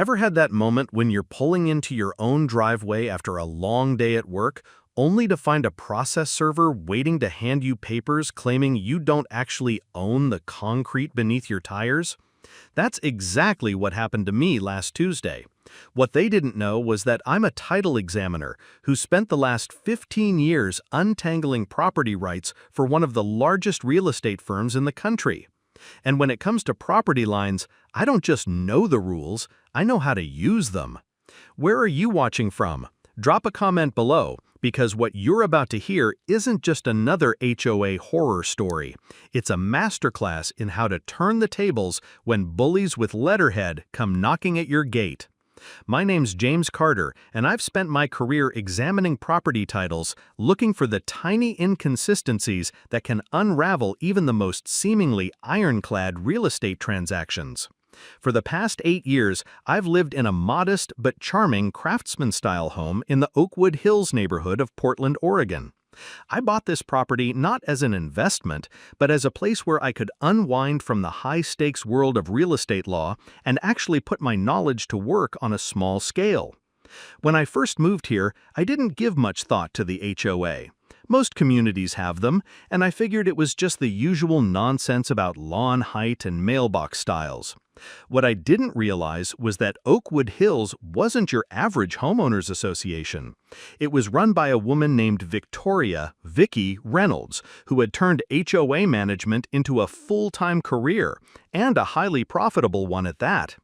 Ever had that moment when you're pulling into your own driveway after a long day at work, only to find a process server waiting to hand you papers claiming you don't actually own the concrete beneath your tires? That's exactly what happened to me last Tuesday. What they didn't know was that I'm a title examiner who spent the last 15 years untangling property rights for one of the largest real estate firms in the country. And when it comes to property lines, I don't just know the rules, I know how to use them. Where are you watching from? Drop a comment below, because what you're about to hear isn't just another HOA horror story. It's a masterclass in how to turn the tables when bullies with letterhead come knocking at your gate. My name's James Carter, and I've spent my career examining property titles, looking for the tiny inconsistencies that can unravel even the most seemingly ironclad real estate transactions. For the past 8 years, I've lived in a modest but charming craftsman-style home in the Oakwood Hills neighborhood of Portland, Oregon. I bought this property not as an investment, but as a place where I could unwind from the high-stakes world of real estate law and actually put my knowledge to work on a small scale. When I first moved here, I didn't give much thought to the HOA. Most communities have them, and I figured it was just the usual nonsense about lawn height and mailbox styles. What I didn't realize was that Oakwood Hills wasn't your average homeowners association. It was run by a woman named Vicky Reynolds, who had turned HOA management into a full-time career, and a highly profitable one at that.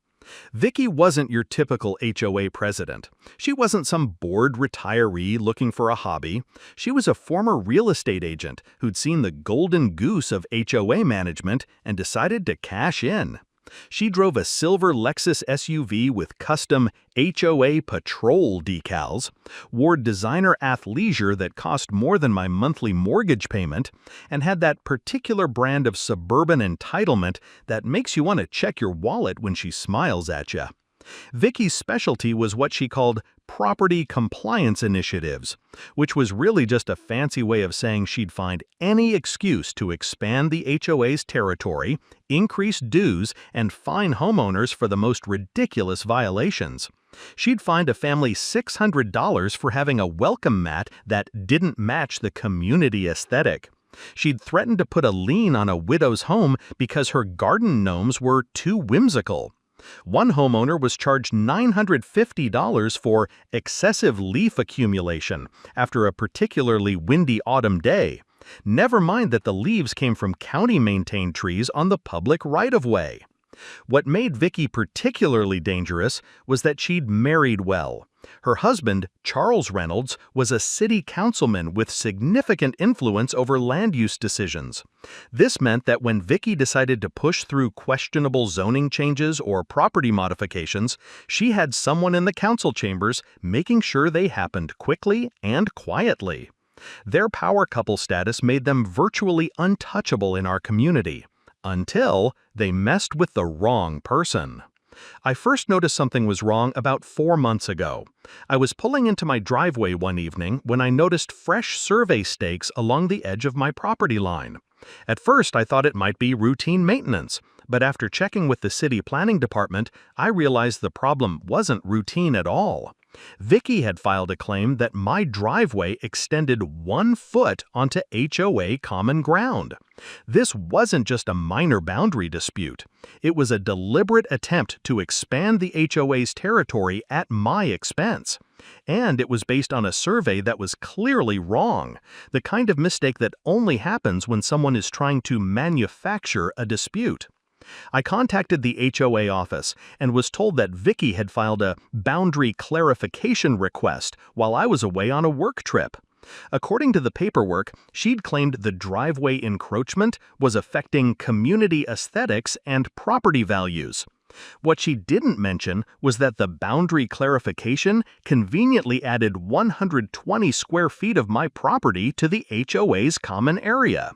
Vicky wasn't your typical HOA president. She wasn't some bored retiree looking for a hobby. She was a former real estate agent who'd seen the golden goose of HOA management and decided to cash in. She drove a silver Lexus SUV with custom HOA Patrol decals, wore designer athleisure that cost more than my monthly mortgage payment, and had that particular brand of suburban entitlement that makes you want to check your wallet when she smiles at you. Vicky's specialty was what she called property compliance initiatives, which was really just a fancy way of saying she'd find any excuse to expand the HOA's territory, increase dues, and fine homeowners for the most ridiculous violations. She'd fined a family $600 for having a welcome mat that didn't match the community aesthetic. She'd threatened to put a lien on a widow's home because her garden gnomes were too whimsical. One homeowner was charged $950 for excessive leaf accumulation after a particularly windy autumn day. Never mind that the leaves came from county-maintained trees on the public right-of-way. What made Vicky particularly dangerous was that she'd married well. Her husband, Charles Reynolds, was a city councilman with significant influence over land use decisions. This meant that when Vicky decided to push through questionable zoning changes or property modifications, she had someone in the council chambers making sure they happened quickly and quietly. Their power couple status made them virtually untouchable in our community, until they messed with the wrong person. I first noticed something was wrong about 4 months ago. I was pulling into my driveway one evening when I noticed fresh survey stakes along the edge of my property line. At first, I thought it might be routine maintenance, but after checking with the city planning department, I realized the problem wasn't routine at all. Vicky had filed a claim that my driveway extended 1 foot onto HOA common ground. This wasn't just a minor boundary dispute. It was a deliberate attempt to expand the HOA's territory at my expense. And it was based on a survey that was clearly wrong, the kind of mistake that only happens when someone is trying to manufacture a dispute. I contacted the HOA office and was told that Vicky had filed a boundary clarification request while I was away on a work trip. According to the paperwork, she'd claimed the driveway encroachment was affecting community aesthetics and property values. What she didn't mention was that the boundary clarification conveniently added 120 square feet of my property to the HOA's common area.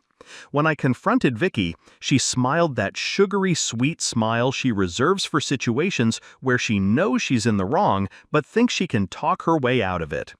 When I confronted Vicky, she smiled that sugary sweet smile she reserves for situations where she knows she's in the wrong but thinks she can talk her way out of it.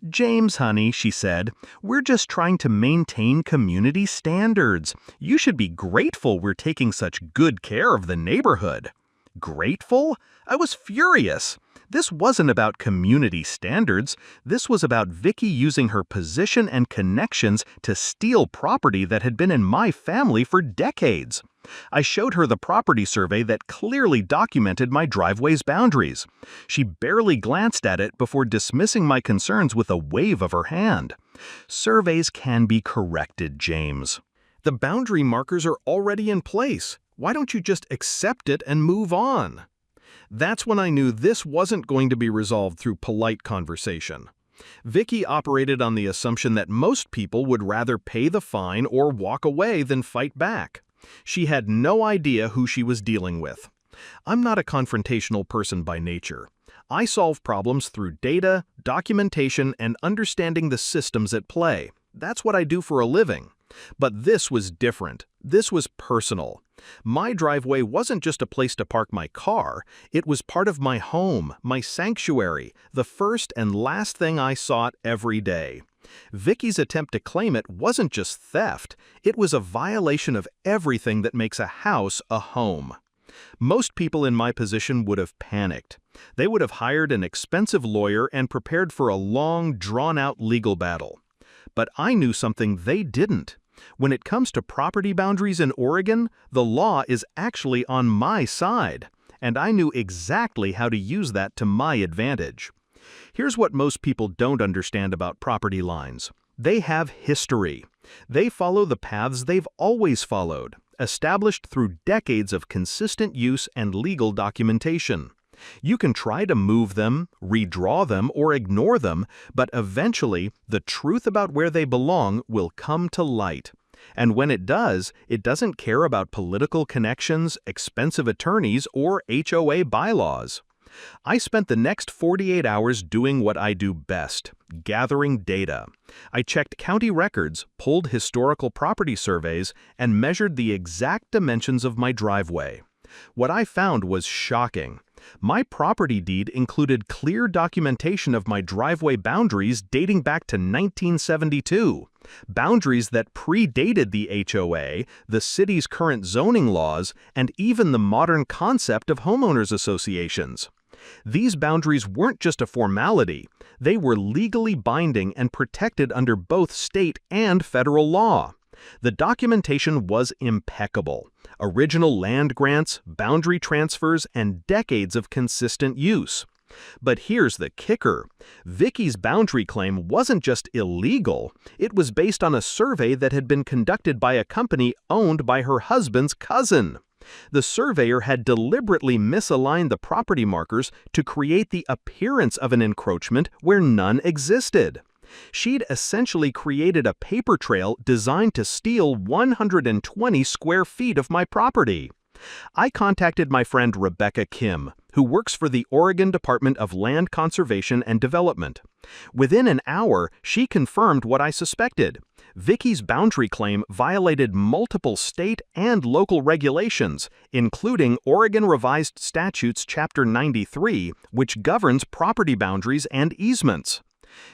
"James, honey," she said, "we're just trying to maintain community standards. You should be grateful we're taking such good care of the neighborhood." Grateful? I was furious. This wasn't about community standards. This was about Vicky using her position and connections to steal property that had been in my family for decades. I showed her the property survey that clearly documented my driveway's boundaries. She barely glanced at it before dismissing my concerns with a wave of her hand. Surveys can be corrected, James. The boundary markers are already in place. Why don't you just accept it and move on? That's when I knew this wasn't going to be resolved through polite conversation. Vicky operated on the assumption that most people would rather pay the fine or walk away than fight back. She had no idea who she was dealing with. I'm not a confrontational person by nature. I solve problems through data, documentation, and understanding the systems at play. That's what I do for a living. But this was different. This was personal. My driveway wasn't just a place to park my car. It was part of my home, my sanctuary, the first and last thing I sought every day. Vicky's attempt to claim it wasn't just theft. It was a violation of everything that makes a house a home. Most people in my position would have panicked. They would have hired an expensive lawyer and prepared for a long, drawn-out legal battle. But I knew something they didn't. When it comes to property boundaries in Oregon, the law is actually on my side, and I knew exactly how to use that to my advantage. Here's what most people don't understand about property lines. They have history. They follow the paths they've always followed, established through decades of consistent use and legal documentation. You can try to move them, redraw them, or ignore them, but eventually the truth about where they belong will come to light. And when it does, it doesn't care about political connections, expensive attorneys, or HOA bylaws. I spent the next 48 hours doing what I do best, gathering data. I checked county records, pulled historical property surveys, and measured the exact dimensions of my driveway. What I found was shocking. My property deed included clear documentation of my driveway boundaries dating back to 1972, boundaries that predated the HOA, the city's current zoning laws, and even the modern concept of homeowners associations. These boundaries weren't just a formality. They were legally binding and protected under both state and federal law. The documentation was impeccable. Original land grants, boundary transfers, and decades of consistent use. But here's the kicker. Vicky's boundary claim wasn't just illegal. It was based on a survey that had been conducted by a company owned by her husband's cousin. The surveyor had deliberately misaligned the property markers to create the appearance of an encroachment where none existed. She'd essentially created a paper trail designed to steal 120 square feet of my property. I contacted my friend Rebecca Kim, who works for the Oregon Department of Land Conservation and Development. Within an hour, she confirmed what I suspected. Vicky's boundary claim violated multiple state and local regulations, including Oregon Revised Statutes Chapter 93, which governs property boundaries and easements.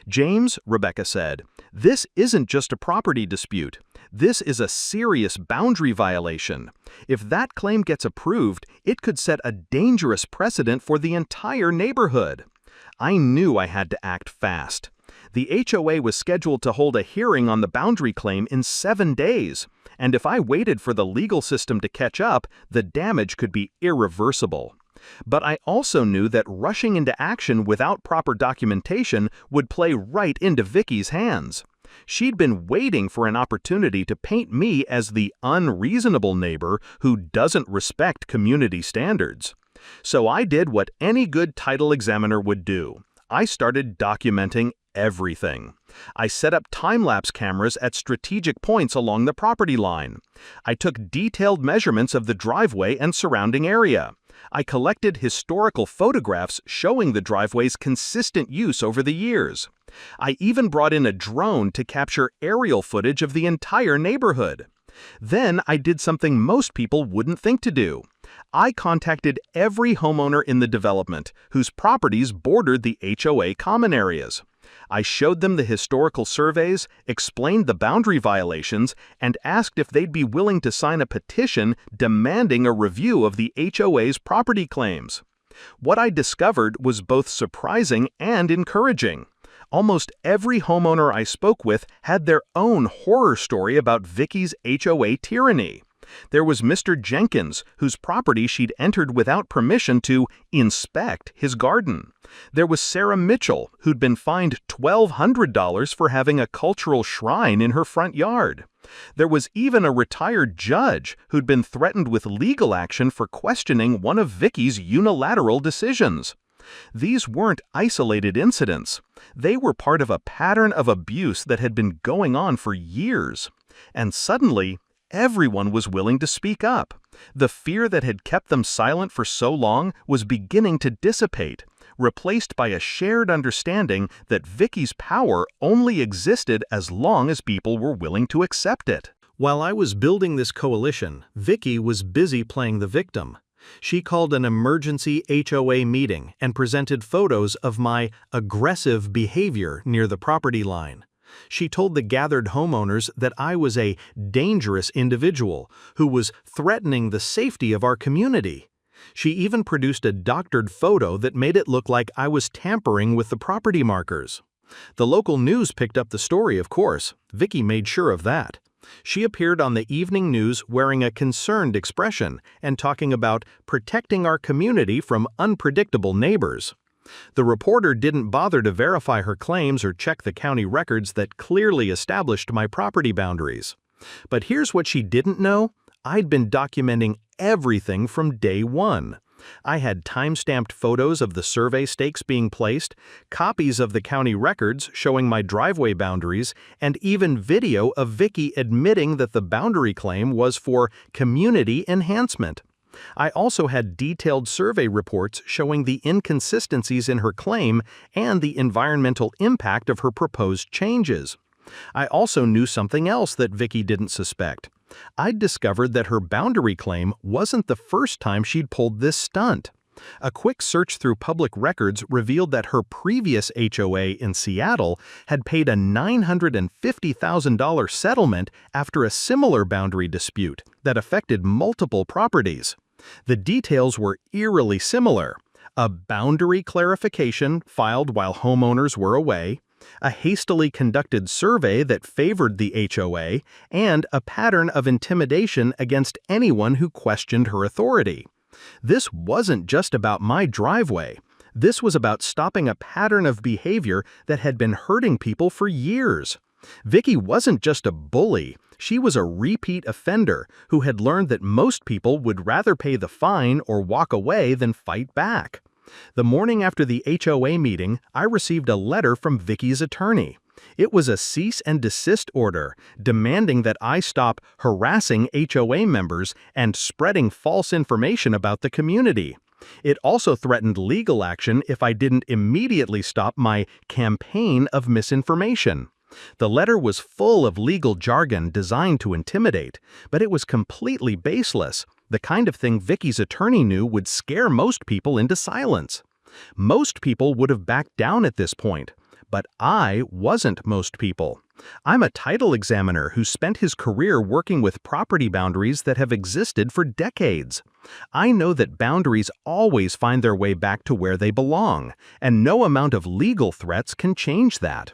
James, Rebecca said, this isn't just a property dispute. This is a serious boundary violation. If that claim gets approved, it could set a dangerous precedent for the entire neighborhood. I knew I had to act fast. The HOA was scheduled to hold a hearing on the boundary claim in 7 days, and if I waited for the legal system to catch up, the damage could be irreversible. But I also knew that rushing into action without proper documentation would play right into Vicky's hands. She'd been waiting for an opportunity to paint me as the unreasonable neighbor who doesn't respect community standards. So I did what any good title examiner would do. I started documenting everything. I set up time-lapse cameras at strategic points along the property line. I took detailed measurements of the driveway and surrounding area. I collected historical photographs showing the driveway's consistent use over the years. I even brought in a drone to capture aerial footage of the entire neighborhood. Then I did something most people wouldn't think to do. I contacted every homeowner in the development whose properties bordered the HOA common areas. I showed them the historical surveys, explained the boundary violations, and asked if they'd be willing to sign a petition demanding a review of the HOA's property claims. What I discovered was both surprising and encouraging. Almost every homeowner I spoke with had their own horror story about Vicky's HOA tyranny. There was Mr. Jenkins, whose property she'd entered without permission to inspect his garden. There was Sarah Mitchell, who'd been fined $1,200 for having a cultural shrine in her front yard. There was even a retired judge who'd been threatened with legal action for questioning one of Vicky's unilateral decisions. These weren't isolated incidents. They were part of a pattern of abuse that had been going on for years. And suddenly, everyone was willing to speak up. The fear that had kept them silent for so long was beginning to dissipate, replaced by a shared understanding that Vicky's power only existed as long as people were willing to accept it. While I was building this coalition, Vicky was busy playing the victim. She called an emergency HOA meeting and presented photos of my aggressive behavior near the property line. She told the gathered homeowners that I was a dangerous individual who was threatening the safety of our community. She even produced a doctored photo that made it look like I was tampering with the property markers. The local news picked up the story, of course. Vicky made sure of that. She appeared on the evening news wearing a concerned expression and talking about protecting our community from unpredictable neighbors. The reporter didn't bother to verify her claims or check the county records that clearly established my property boundaries. But here's what she didn't know. I'd been documenting everything from day one. I had time-stamped photos of the survey stakes being placed, copies of the county records showing my driveway boundaries, and even video of Vicky admitting that the boundary claim was for community enhancement. I also had detailed survey reports showing the inconsistencies in her claim and the environmental impact of her proposed changes. I also knew something else that Vicky didn't suspect. I'd discovered that her boundary claim wasn't the first time she'd pulled this stunt. A quick search through public records revealed that her previous HOA in Seattle had paid a $950,000 settlement after a similar boundary dispute that affected multiple properties. The details were eerily similar: a boundary clarification filed while homeowners were away, a hastily conducted survey that favored the HOA, and a pattern of intimidation against anyone who questioned her authority. This wasn't just about my driveway. This was about stopping a pattern of behavior that had been hurting people for years. Vicky wasn't just a bully. She was a repeat offender who had learned that most people would rather pay the fine or walk away than fight back. The morning after the HOA meeting, I received a letter from Vicky's attorney. It was a cease and desist order demanding that I stop harassing HOA members and spreading false information about the community. It also threatened legal action if I didn't immediately stop my campaign of misinformation. The letter was full of legal jargon designed to intimidate, but it was completely baseless, the kind of thing Vicky's attorney knew would scare most people into silence. Most people would have backed down at this point, but I wasn't most people. I'm a title examiner who spent his career working with property boundaries that have existed for decades. I know that boundaries always find their way back to where they belong, and no amount of legal threats can change that.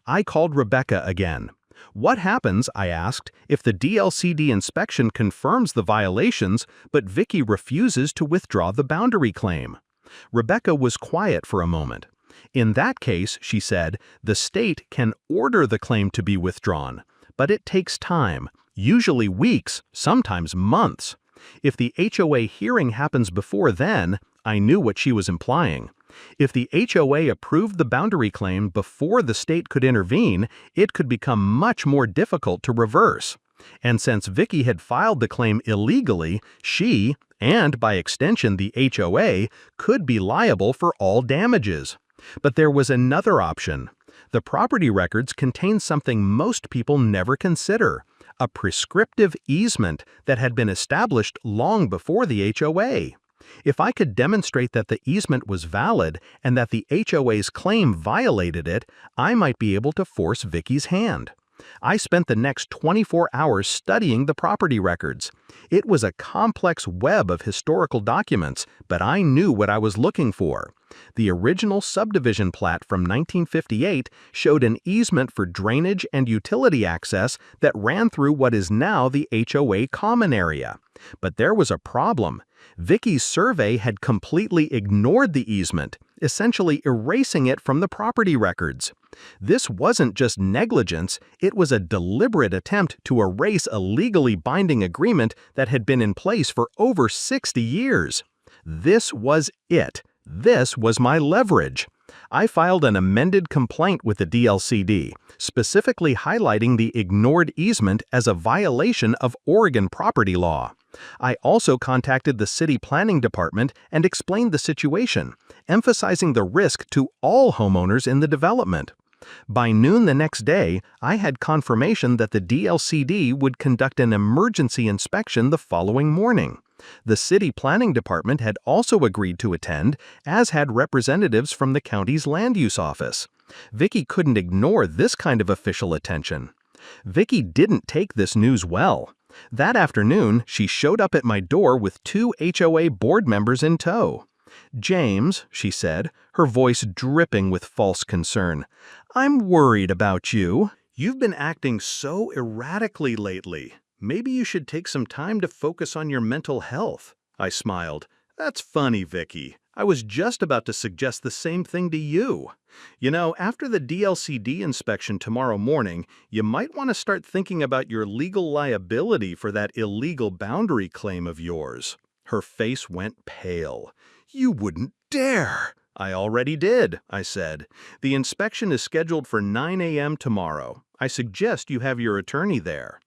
I called Rebecca again. What happens, I asked, if the DLCD inspection confirms the violations, but Vicky refuses to withdraw the boundary claim? Rebecca was quiet for a moment. In that case, she said, the state can order the claim to be withdrawn, but it takes time, usually weeks, sometimes months. If the HOA hearing happens before then, I knew what she was implying. If the HOA approved the boundary claim before the state could intervene, it could become much more difficult to reverse. And since Vicky had filed the claim illegally, she, and by extension the HOA, could be liable for all damages. But there was another option. The property records contained something most people never consider: a prescriptive easement that had been established long before the HOA. If I could demonstrate that the easement was valid and that the HOA's claim violated it, I might be able to force Vicky's hand. I spent the next 24 hours studying the property records. It was a complex web of historical documents, but I knew what I was looking for. The original subdivision plat from 1958 showed an easement for drainage and utility access that ran through what is now the HOA common area. But there was a problem. Vicky's survey had completely ignored the easement, essentially erasing it from the property records. This wasn't just negligence, it was a deliberate attempt to erase a legally binding agreement that had been in place for over 60 years. This was it. This was my leverage. I filed an amended complaint with the DLCD, specifically highlighting the ignored easement as a violation of Oregon property law. I also contacted the city planning department and explained the situation, emphasizing the risk to all homeowners in the development. By noon the next day, I had confirmation that the DLCD would conduct an emergency inspection the following morning. The city planning department had also agreed to attend, as had representatives from the county's land use office. Vicky couldn't ignore this kind of official attention. Vicky didn't take this news well. That afternoon, she showed up at my door with 2 HOA board members in tow. "James," she said, her voice dripping with false concern, "I'm worried about you. You've been acting so erratically lately. Maybe you should take some time to focus on your mental health." I smiled. "That's funny, Vicky. I was just about to suggest the same thing to you. You know, after the DLCD inspection tomorrow morning, you might want to start thinking about your legal liability for that illegal boundary claim of yours." Her face went pale. "You wouldn't dare!" "I already did," I said. "The inspection is scheduled for 9 a.m. tomorrow. I suggest you have your attorney there."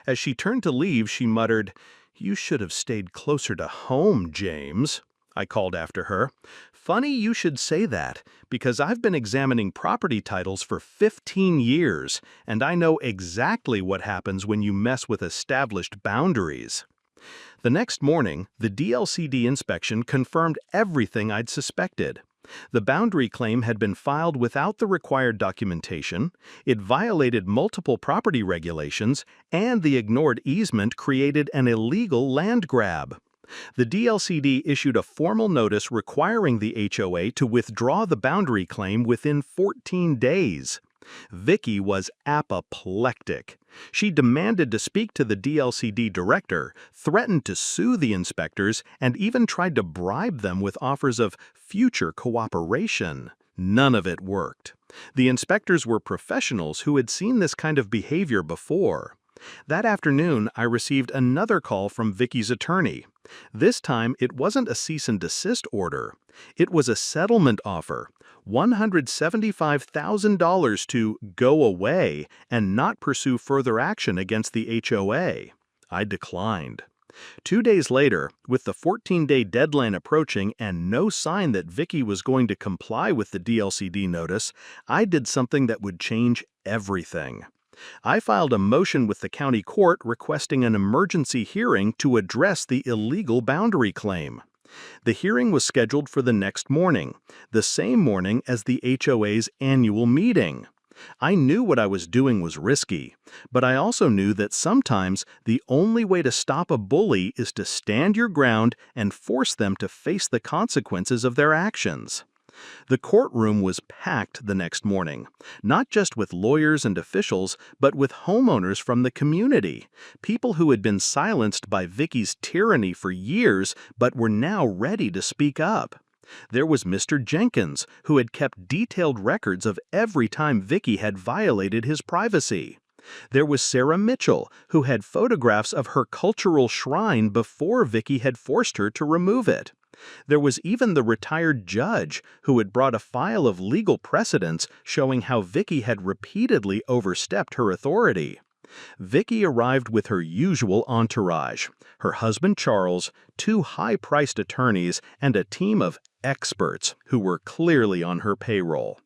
As she turned to leave, she muttered, "You should have stayed closer to home, James." I called after her. "Funny you should say that, because I've been examining property titles for 15 years, and I know exactly what happens when you mess with established boundaries." The next morning, the DLCD inspection confirmed everything I'd suspected. The boundary claim had been filed without the required documentation, it violated multiple property regulations, and the ignored easement created an illegal land grab. The DLCD issued a formal notice requiring the HOA to withdraw the boundary claim within 14 days. Vicky was apoplectic. She demanded to speak to the DLCD director, threatened to sue the inspectors, and even tried to bribe them with offers of future cooperation. None of it worked. The inspectors were professionals who had seen this kind of behavior before. That afternoon, I received another call from Vicky's attorney. This time, it wasn't a cease and desist order. It was a settlement offer, $175,000 to go away and not pursue further action against the HOA. I declined. 2 days later, with the 14-day deadline approaching and no sign that Vicky was going to comply with the DLCD notice, I did something that would change everything. I filed a motion with the county court requesting an emergency hearing to address the illegal boundary claim. The hearing was scheduled for the next morning, the same morning as the HOA's annual meeting. I knew what I was doing was risky, but I also knew that sometimes the only way to stop a bully is to stand your ground and force them to face the consequences of their actions. The courtroom was packed the next morning, not just with lawyers and officials, but with homeowners from the community, people who had been silenced by Vicky's tyranny for years but were now ready to speak up. There was Mr. Jenkins, who had kept detailed records of every time Vicky had violated his privacy. There was Sarah Mitchell, who had photographs of her cultural shrine before Vicky had forced her to remove it. There was even the retired judge, who had brought a file of legal precedents showing how Vicky had repeatedly overstepped her authority. Vicky arrived with her usual entourage, her husband Charles, 2 high-priced attorneys, and a team of experts who were clearly on her payroll.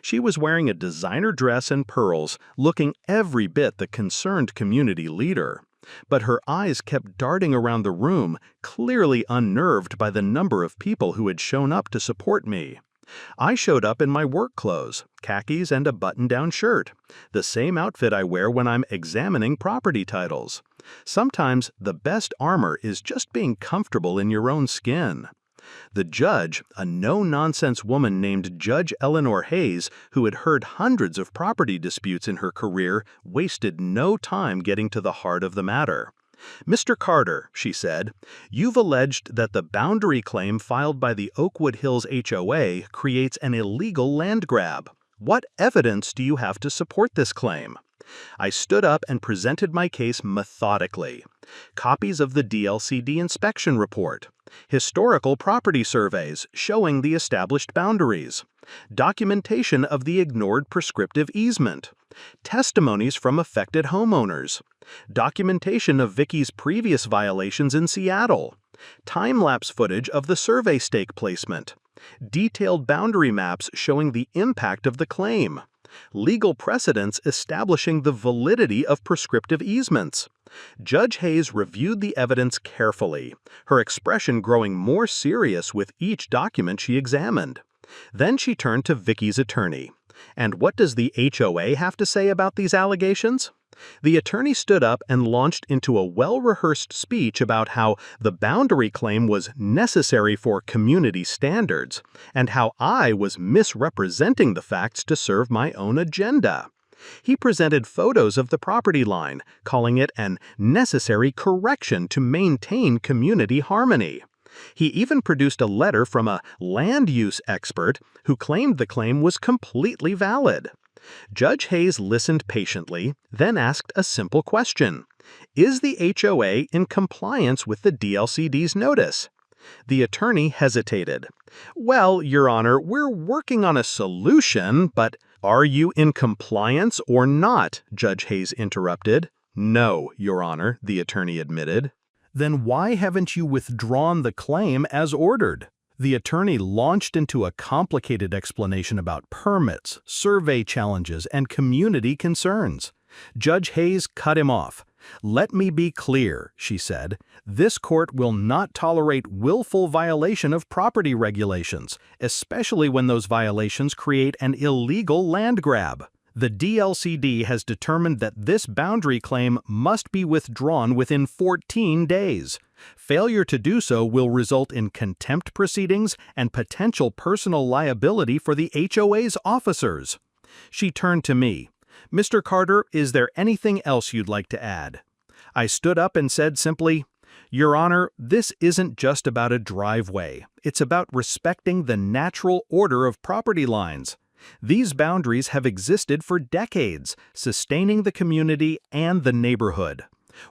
She was wearing a designer dress and pearls, looking every bit the concerned community leader. But her eyes kept darting around the room, clearly unnerved by the number of people who had shown up to support me. I showed up in my work clothes, khakis and a button-down shirt, the same outfit I wear when I'm examining property titles. Sometimes the best armor is just being comfortable in your own skin. The judge, a no-nonsense woman named Judge Eleanor Hayes, who had heard hundreds of property disputes in her career, wasted no time getting to the heart of the matter. "Mr. Carter," she said, "you've alleged that the boundary claim filed by the Oakwood Hills HOA creates an illegal land grab. What evidence do you have to support this claim?" I stood up and presented my case methodically. Copies of the DLCD inspection report, historical property surveys showing the established boundaries, documentation of the ignored prescriptive easement, testimonies from affected homeowners, documentation of Vicky's previous violations in Seattle, time-lapse footage of the survey stake placement, detailed boundary maps showing the impact of the claim, legal precedents establishing the validity of prescriptive easements. Judge Hayes reviewed the evidence carefully, her expression growing more serious with each document she examined. Then she turned to Vicky's attorney. "And what does the HOA have to say about these allegations?" The attorney stood up and launched into a well-rehearsed speech about how the boundary claim was necessary for community standards, and how I was misrepresenting the facts to serve my own agenda. He presented photos of the property line, calling it an necessary correction to maintain community harmony. He even produced a letter from a land use expert who claimed the claim was completely valid. Judge Hayes listened patiently, then asked a simple question. Is the HOA in compliance with the DLCD's notice? The attorney hesitated. "Well, Your Honor, we're working on a solution, but—" "Are you in compliance or not?" Judge Hayes interrupted. "No, Your Honor," the attorney admitted. "Then why haven't you withdrawn the claim as ordered?" The attorney launched into a complicated explanation about permits, survey challenges, and community concerns. Judge Hayes cut him off. "Let me be clear," she said. "This court will not tolerate willful violation of property regulations, especially when those violations create an illegal land grab. The DLCD has determined that this boundary claim must be withdrawn within 14 days. Failure to do so will result in contempt proceedings and potential personal liability for the HOA's officers." She turned to me. "Mr. Carter, is there anything else you'd like to add?" I stood up and said simply, "Your Honor, this isn't just about a driveway. It's about respecting the natural order of property lines. These boundaries have existed for decades, sustaining the community and the neighborhood.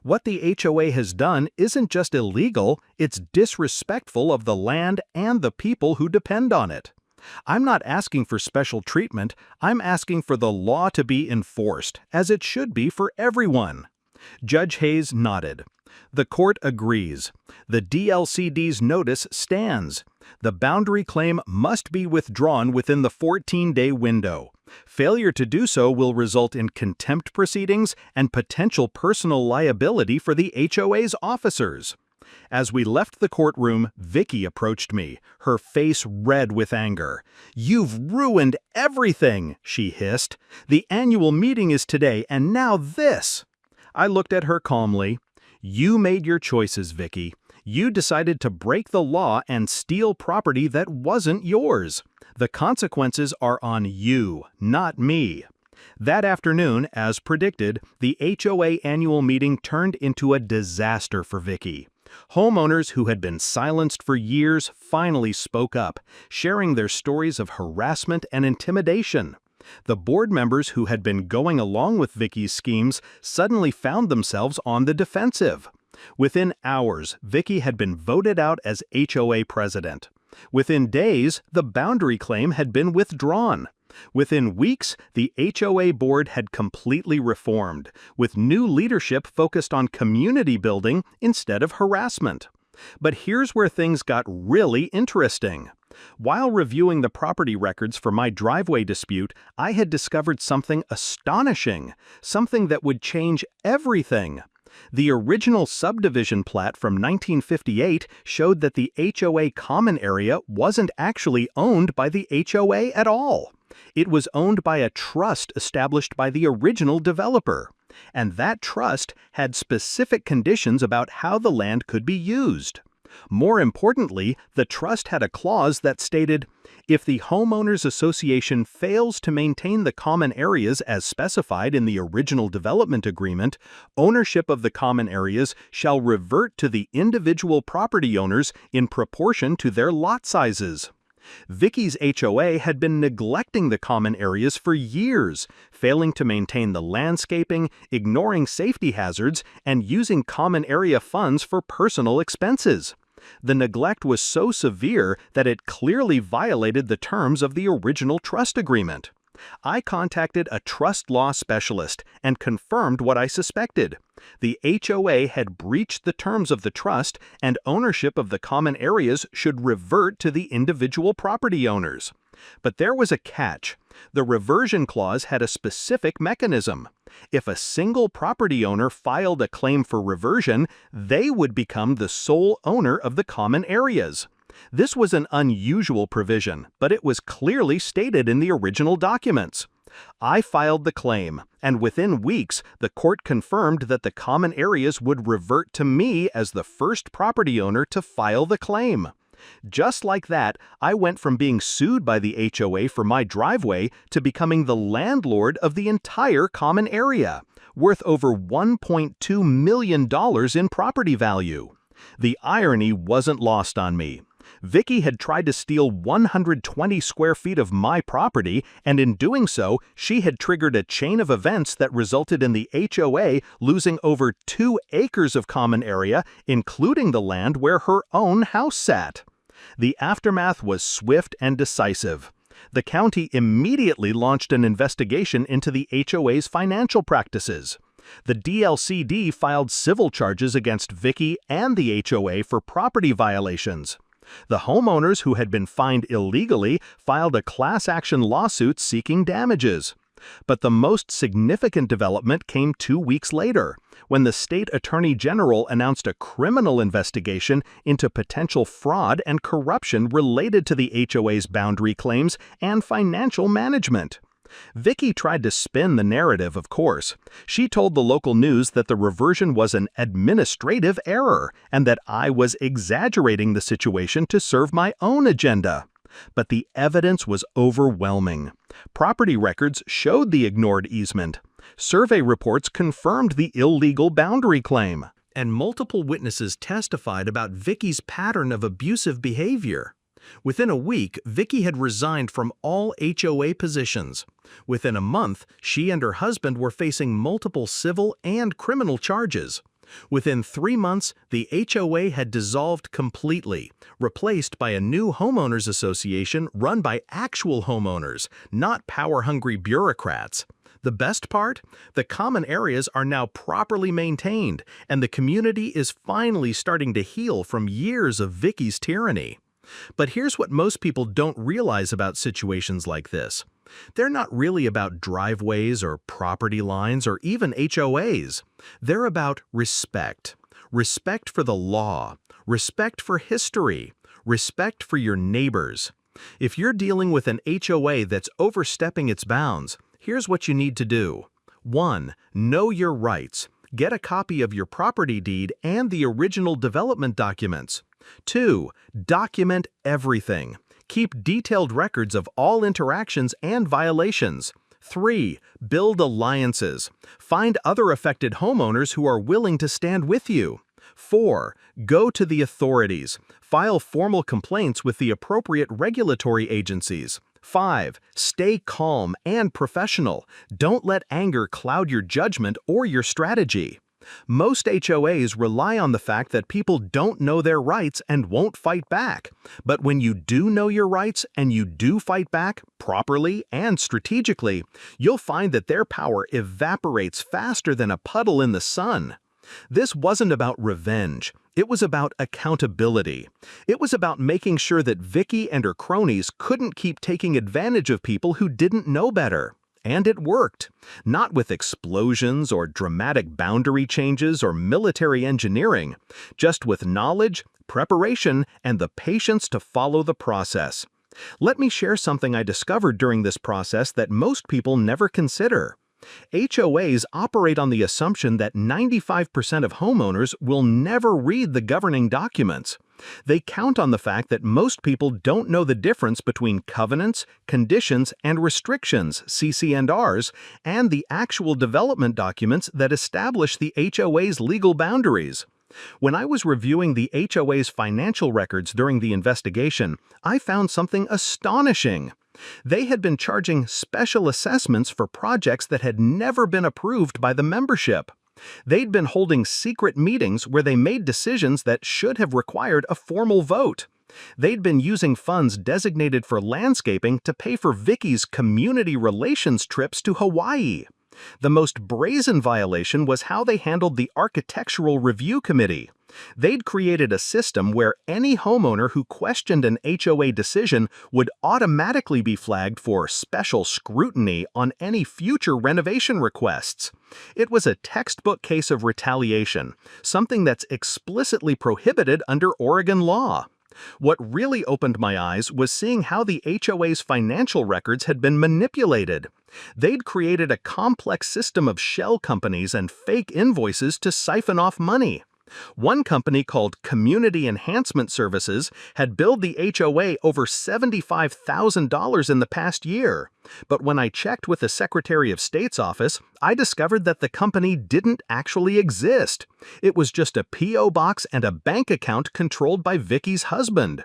What the HOA has done isn't just illegal, it's disrespectful of the land and the people who depend on it. I'm not asking for special treatment, I'm asking for the law to be enforced, as it should be for everyone." Judge Hayes nodded. "The court agrees. The DLCD's notice stands. The boundary claim must be withdrawn within the 14-day window. Failure to do so will result in contempt proceedings and potential personal liability for the HOA's officers." As we left the courtroom, Vicky approached me, her face red with anger. "You've ruined everything," she hissed. "The annual meeting is today, and now this." I looked at her calmly. "You made your choices, Vicky. You decided to break the law and steal property that wasn't yours. The consequences are on you, not me." That afternoon, as predicted, the HOA annual meeting turned into a disaster for Vicky. Homeowners who had been silenced for years finally spoke up, sharing their stories of harassment and intimidation. The board members who had been going along with Vicky's schemes suddenly found themselves on the defensive. Within hours, Vicky had been voted out as HOA president. Within days, the boundary claim had been withdrawn. Within weeks, the HOA board had completely reformed, with new leadership focused on community building instead of harassment. But here's where things got really interesting. While reviewing the property records for my driveway dispute, I had discovered something astonishing, something that would change everything. The original subdivision plat from 1958 showed that the HOA common area wasn't actually owned by the HOA at all. It was owned by a trust established by the original developer. And that trust had specific conditions about how the land could be used. More importantly, the trust had a clause that stated, if the homeowners association fails to maintain the common areas as specified in the original development agreement, ownership of the common areas shall revert to the individual property owners in proportion to their lot sizes. Vicky's HOA had been neglecting the common areas for years, failing to maintain the landscaping, ignoring safety hazards, and using common area funds for personal expenses. The neglect was so severe that it clearly violated the terms of the original trust agreement. I contacted a trust law specialist and confirmed what I suspected. The HOA had breached the terms of the trust, and ownership of the common areas should revert to the individual property owners. But there was a catch. The reversion clause had a specific mechanism. If a single property owner filed a claim for reversion, they would become the sole owner of the common areas. This was an unusual provision, but it was clearly stated in the original documents. I filed the claim, and within weeks, the court confirmed that the common areas would revert to me as the first property owner to file the claim. Just like that, I went from being sued by the HOA for my driveway to becoming the landlord of the entire common area, worth over $1.2 million in property value. The irony wasn't lost on me. Vicky had tried to steal 120 square feet of my property, and in doing so, she had triggered a chain of events that resulted in the HOA losing over 2 acres of common area, including the land where her own house sat. The aftermath was swift and decisive. The county immediately launched an investigation into the HOA's financial practices. The DLCD filed civil charges against Vicky and the HOA for property violations. The homeowners who had been fined illegally filed a class action lawsuit seeking damages. But the most significant development came 2 weeks later, when the state attorney general announced a criminal investigation into potential fraud and corruption related to the HOA's boundary claims and financial management. Vicky tried to spin the narrative, of course. She told the local news that the reversion was an administrative error and that I was exaggerating the situation to serve my own agenda. But the evidence was overwhelming. Property records showed the ignored easement. Survey reports confirmed the illegal boundary claim. And multiple witnesses testified about Vicky's pattern of abusive behavior. Within a week, Vicky had resigned from all HOA positions. Within a month, she and her husband were facing multiple civil and criminal charges. Within 3 months, the HOA had dissolved completely, replaced by a new homeowners association run by actual homeowners, not power-hungry bureaucrats. The best part? The common areas are now properly maintained, and the community is finally starting to heal from years of Vicky's tyranny. But here's what most people don't realize about situations like this. They're not really about driveways or property lines or even HOAs. They're about respect. Respect for the law. Respect for history. Respect for your neighbors. If you're dealing with an HOA that's overstepping its bounds, here's what you need to do. 1. Know your rights. Get a copy of your property deed and the original development documents. 2. Document everything. Keep detailed records of all interactions and violations. 3. Build alliances. Find other affected homeowners who are willing to stand with you. 4. Go to the authorities. File formal complaints with the appropriate regulatory agencies. 5. Stay calm and professional. Don't let anger cloud your judgment or your strategy. Most HOAs rely on the fact that people don't know their rights and won't fight back. But when you do know your rights and you do fight back properly and strategically, you'll find that their power evaporates faster than a puddle in the sun. This wasn't about revenge. It was about accountability. It was about making sure that Vicky and her cronies couldn't keep taking advantage of people who didn't know better. And it worked. Not with explosions or dramatic boundary changes or military engineering, just with knowledge, preparation, and the patience to follow the process. Let me share something I discovered during this process that most people never consider. HOAs operate on the assumption that 95% of homeowners will never read the governing documents. They count on the fact that most people don't know the difference between covenants, conditions, and restrictions, CC&Rs, and the actual development documents that establish the HOA's legal boundaries. When I was reviewing the HOA's financial records during the investigation, I found something astonishing. They had been charging special assessments for projects that had never been approved by the membership. They'd been holding secret meetings where they made decisions that should have required a formal vote. They'd been using funds designated for landscaping to pay for Vicky's community relations trips to Hawaii. The most brazen violation was how they handled the Architectural Review Committee. They'd created a system where any homeowner who questioned an HOA decision would automatically be flagged for special scrutiny on any future renovation requests. It was a textbook case of retaliation, something that's explicitly prohibited under Oregon law. What really opened my eyes was seeing how the HOA's financial records had been manipulated. They'd created a complex system of shell companies and fake invoices to siphon off money. One company called Community Enhancement Services had billed the HOA over $75,000 in the past year. But when I checked with the Secretary of State's office, I discovered that the company didn't actually exist. It was just a P.O. box and a bank account controlled by Vicky's husband.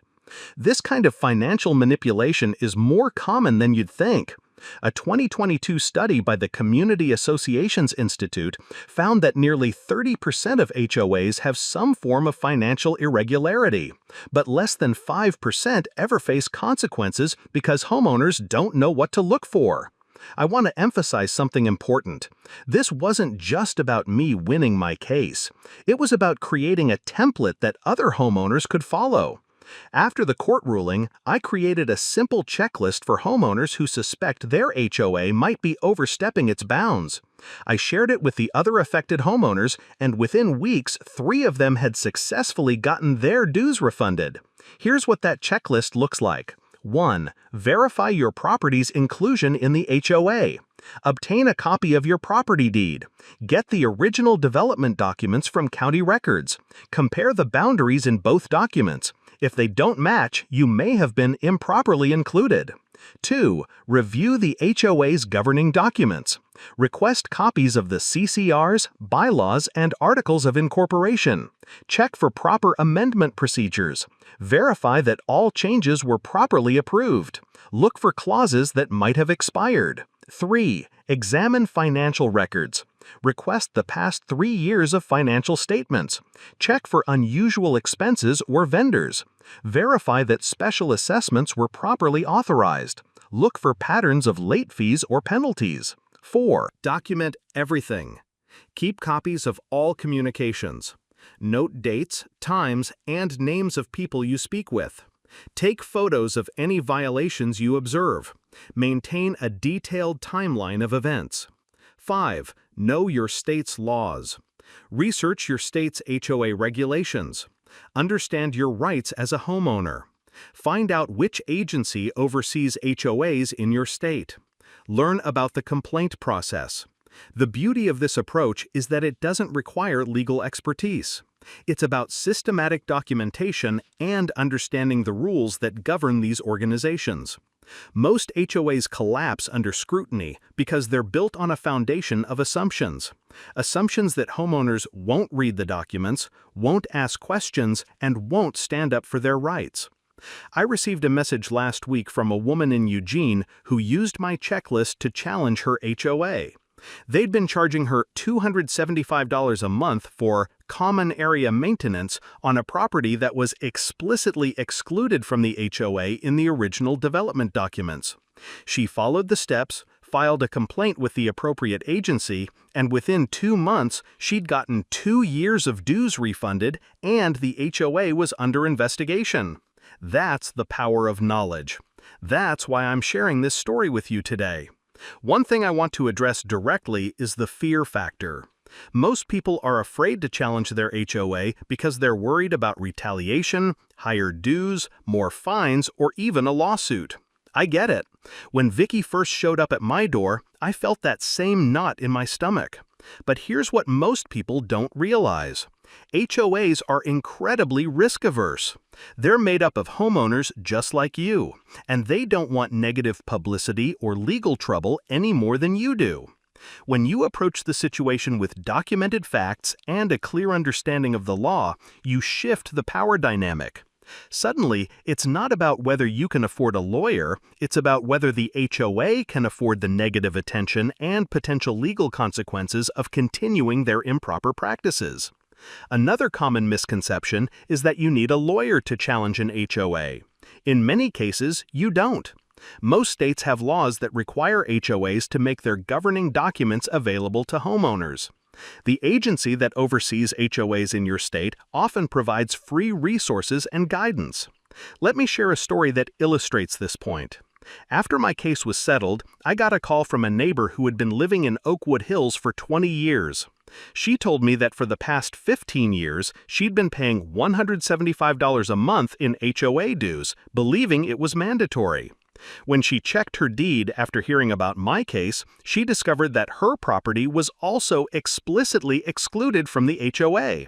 This kind of financial manipulation is more common than you'd think. A 2022 study by the Community Associations Institute found that nearly 30% of HOAs have some form of financial irregularity, but less than 5% ever face consequences because homeowners don't know what to look for. I want to emphasize something important. This wasn't just about me winning my case. It was about creating a template that other homeowners could follow. After the court ruling, I created a simple checklist for homeowners who suspect their HOA might be overstepping its bounds. I shared it with the other affected homeowners, and within weeks, 3 of them had successfully gotten their dues refunded. Here's what that checklist looks like. 1. Verify your property's inclusion in the HOA. Obtain a copy of your property deed. Get the original development documents from county records. Compare the boundaries in both documents. If they don't match, you may have been improperly included. 2. Review the HOA's governing documents. Request copies of the CCRs, bylaws, and articles of incorporation. Check for proper amendment procedures. Verify that all changes were properly approved. Look for clauses that might have expired. 3. Examine financial records. Request the past 3 years of financial statements. Check for unusual expenses or vendors. Verify that special assessments were properly authorized. Look for patterns of late fees or penalties. 4. Document everything. Keep copies of all communications. Note dates, times, and names of people you speak with. Take photos of any violations you observe. Maintain a detailed timeline of events. 5. Know your state's laws. Research your state's HOA regulations. Understand your rights as a homeowner. Find out which agency oversees HOAs in your state. Learn about the complaint process. The beauty of this approach is that it doesn't require legal expertise. It's about systematic documentation and understanding the rules that govern these organizations. Most HOAs collapse under scrutiny because they're built on a foundation of assumptions. Assumptions that homeowners won't read the documents, won't ask questions, and won't stand up for their rights. I received a message last week from a woman in Eugene who used my checklist to challenge her HOA. They'd been charging her $275 a month for common area maintenance on a property that was explicitly excluded from the HOA in the original development documents. She followed the steps, filed a complaint with the appropriate agency, and within 2 months, she'd gotten 2 years of dues refunded and the HOA was under investigation. That's the power of knowledge. That's why I'm sharing this story with you today. One thing I want to address directly is the fear factor. Most people are afraid to challenge their HOA because they're worried about retaliation, higher dues, more fines, or even a lawsuit. I get it. When Vicky first showed up at my door, I felt that same knot in my stomach. But here's what most people don't realize. HOAs are incredibly risk-averse. They're made up of homeowners just like you, and they don't want negative publicity or legal trouble any more than you do. When you approach the situation with documented facts and a clear understanding of the law, you shift the power dynamic. Suddenly, it's not about whether you can afford a lawyer, it's about whether the HOA can afford the negative attention and potential legal consequences of continuing their improper practices. Another common misconception is that you need a lawyer to challenge an HOA. In many cases, you don't. Most states have laws that require HOAs to make their governing documents available to homeowners. The agency that oversees HOAs in your state often provides free resources and guidance. Let me share a story that illustrates this point. After my case was settled, I got a call from a neighbor who had been living in Oakwood Hills for 20 years. She told me that for the past 15 years, she'd been paying $175 a month in HOA dues, believing it was mandatory. When she checked her deed after hearing about my case, she discovered that her property was also explicitly excluded from the HOA.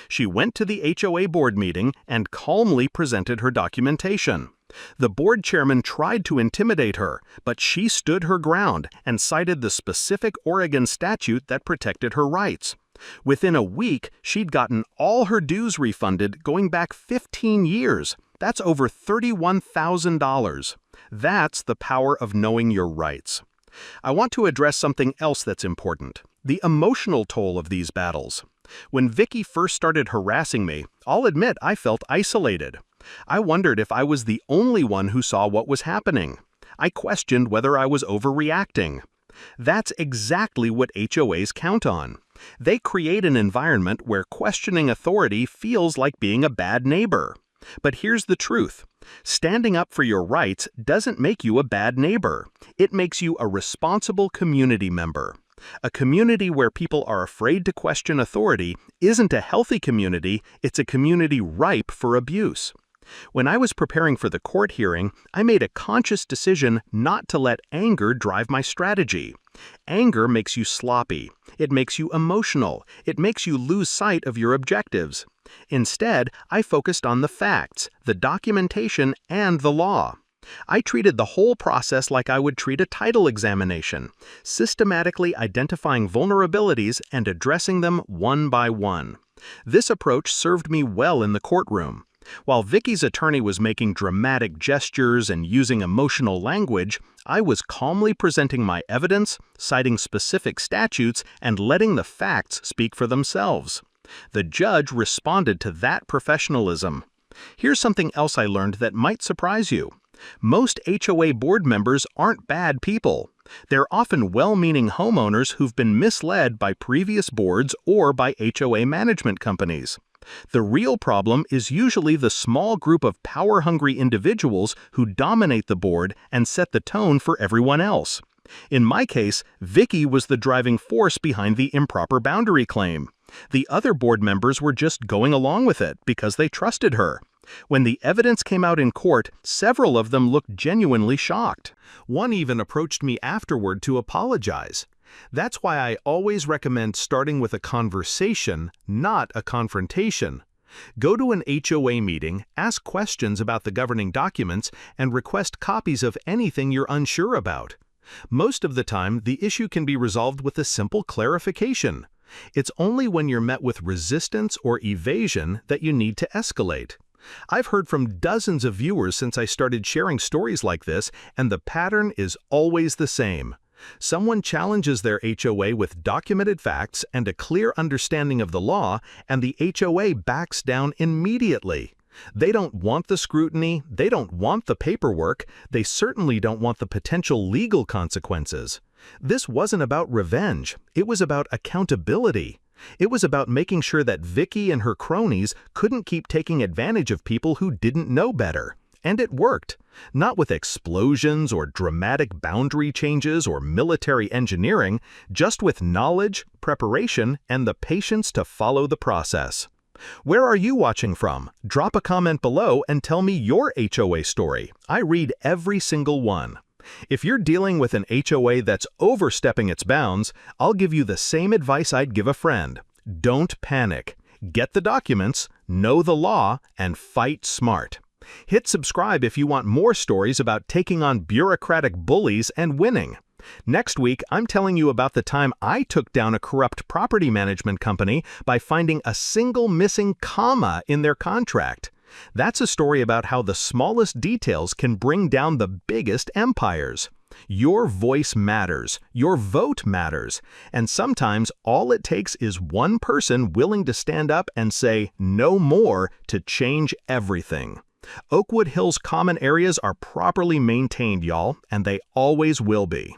She went to the HOA board meeting and calmly presented her documentation. The board chairman tried to intimidate her, but she stood her ground and cited the specific Oregon statute that protected her rights. Within a week, she'd gotten all her dues refunded going back 15 years. That's over $31,000. That's the power of knowing your rights. I want to address something else that's important: the emotional toll of these battles. When Vicky first started harassing me, I'll admit I felt isolated. I wondered if I was the only one who saw what was happening. I questioned whether I was overreacting. That's exactly what HOAs count on. They create an environment where questioning authority feels like being a bad neighbor. But here's the truth. Standing up for your rights doesn't make you a bad neighbor. It makes you a responsible community member. A community where people are afraid to question authority isn't a healthy community, it's a community ripe for abuse. When I was preparing for the court hearing, I made a conscious decision not to let anger drive my strategy. Anger makes you sloppy. It makes you emotional. It makes you lose sight of your objectives. Instead, I focused on the facts, the documentation, and the law. I treated the whole process like I would treat a title examination, systematically identifying vulnerabilities and addressing them one by one. This approach served me well in the courtroom. While Vicky's attorney was making dramatic gestures and using emotional language, I was calmly presenting my evidence, citing specific statutes, and letting the facts speak for themselves. The judge responded to that professionalism. Here's something else I learned that might surprise you. Most HOA board members aren't bad people. They're often well-meaning homeowners who've been misled by previous boards or by HOA management companies. The real problem is usually the small group of power-hungry individuals who dominate the board and set the tone for everyone else. In my case, Vicky was the driving force behind the improper boundary claim. The other board members were just going along with it because they trusted her. When the evidence came out in court, several of them looked genuinely shocked. One even approached me afterward to apologize. That's why I always recommend starting with a conversation, not a confrontation. Go to an HOA meeting, ask questions about the governing documents, and request copies of anything you're unsure about. Most of the time, the issue can be resolved with a simple clarification. It's only when you're met with resistance or evasion that you need to escalate. I've heard from dozens of viewers since I started sharing stories like this, and the pattern is always the same. Someone challenges their HOA with documented facts and a clear understanding of the law, and the HOA backs down immediately. They don't want the scrutiny, they don't want the paperwork, they certainly don't want the potential legal consequences. This wasn't about revenge, it was about accountability. It was about making sure that Vicky and her cronies couldn't keep taking advantage of people who didn't know better. And it worked. Not with explosions or dramatic boundary changes or military engineering, just with knowledge, preparation, and the patience to follow the process. Where are you watching from? Drop a comment below and tell me your HOA story. I read every single one. If you're dealing with an HOA that's overstepping its bounds, I'll give you the same advice I'd give a friend. Don't panic. Get the documents, know the law, and fight smart. Hit subscribe if you want more stories about taking on bureaucratic bullies and winning. Next week, I'm telling you about the time I took down a corrupt property management company by finding a single missing comma in their contract. That's a story about how the smallest details can bring down the biggest empires. Your voice matters, your vote matters, and sometimes all it takes is one person willing to stand up and say no more to change everything. Oakwood Hills common areas are properly maintained, y'all, and they always will be.